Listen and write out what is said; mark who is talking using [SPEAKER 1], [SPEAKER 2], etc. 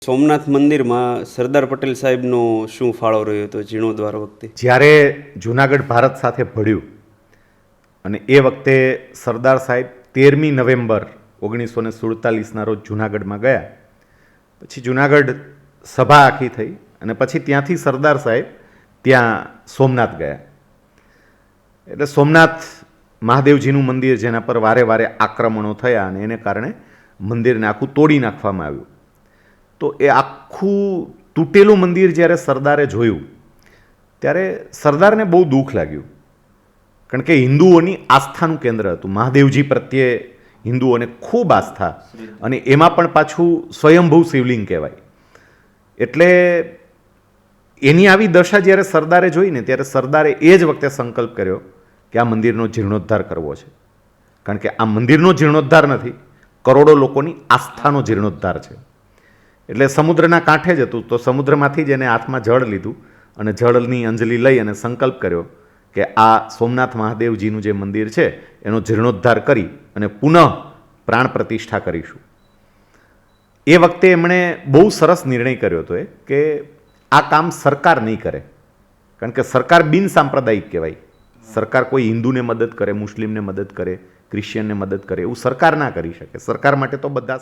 [SPEAKER 1] સોમનાથ મંદિરમાં સરદાર પટેલ સાહેબનો શું ફાળો રહ્યો હતો જીર્ણોદ્વાર વખતે?
[SPEAKER 2] જ્યારે જૂનાગઢ ભારત સાથે ભળ્યું અને એ વખતે સરદાર સાહેબ 13મી નવેમ્બર 1947ના રોજ જૂનાગઢમાં ગયા. પછી જૂનાગઢ સભા આખી થઈ અને પછી ત્યાંથી સરદાર સાહેબ ત્યાં સોમનાથ ગયા. એટલે સોમનાથ મહાદેવજીનું મંદિર, જેના પર વારે વારે આક્રમણો થયા અને એને કારણે મંદિરને આખું તોડી નાખવામાં આવ્યું. તો એ આખું તૂટેલું મંદિર જ્યારે સરદારે જોયું ત્યારે સરદારને બહુ દુઃખ લાગ્યું, કારણ કે હિન્દુઓની આસ્થાનું કેન્દ્ર હતું. મહાદેવજી પ્રત્યે હિન્દુઓને ખૂબ આસ્થા, અને એમાં પણ પાછું સ્વયંભૂ શિવલિંગ કહેવાય. એટલે એની આવી દશા જ્યારે સરદારે જોઈને ત્યારે સરદારે એ જ વખતે સંકલ્પ કર્યો કે આ મંદિરનો જીર્ણોદ્ધાર કરવો છે, કારણ કે આ મંદિરનો જીર્ણોદ્ધાર નથી, કરોડો લોકોની આસ્થાનો જીર્ણોદ્ધાર છે. એટલે સમુદ્રના કાંઠે જ હતું, તો સમુદ્રમાંથી જ એને હાથમાં જળ લીધું અને જળની અંજલિ લઈ અને સંકલ્પ કર્યો કે આ સોમનાથ મહાદેવજીનું જે મંદિર છે એનો જીર્ણોદ્ધાર કરી અને પુનઃ પ્રાણ પ્રતિષ્ઠા કરીશું. એ વખતે એમણે બહુ સરસ નિર્ણય કર્યો હતો કે આ કામ સરકાર નહીં કરે, કારણ કે સરકાર બિન સાંપ્રદાયિક કહેવાય. સરકાર કોઈ હિન્દુને મદદ કરે, મુસ્લિમને મદદ કરે, ક્રિશ્ચિયનને મદદ કરે, એવું સરકાર ના કરી શકે. સરકાર માટે તો બધા